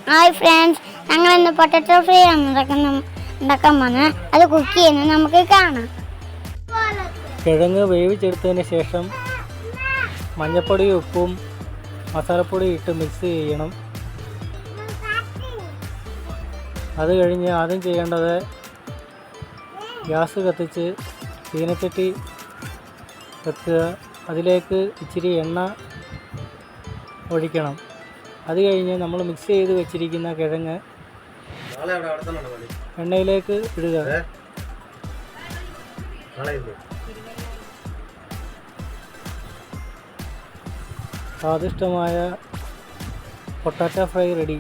Hi friends, ഞങ്ങൾ ഇന്ന് potato fry ആണ് ഉണ്ടാക്കാൻ പോകുന്നത്. അത് കുക്ക് ചെയ്യുന്നത് നമുക്ക് കാണാം. കിഴങ്ങ് വേവിച്ചെടുത്തതിന് ശേഷം മഞ്ഞൾപ്പൊടിയും ഉപ്പും മസാലപ്പൊടി ഇട്ട് മിക്സ് ചെയ്യണം. അത് കഴിഞ്ഞ് ആദ്യം ചെയ്യേണ്ടത് ഗ്യാസ് കത്തിച്ച് ചീനച്ചട്ടി വെക്കുക. അതിലേക്ക് ഇച്ചിരി എണ്ണ ഒഴിക്കണം. അത് കഴിഞ്ഞ് നമ്മൾ മിക്സ് ചെയ്ത് വെച്ചിരിക്കുന്ന കിഴങ്ങ് എണ്ണയിലേക്ക് ഇടുക. സ്വാദിഷ്ടമായ പൊട്ടാറ്റോ ഫ്രൈ റെഡി.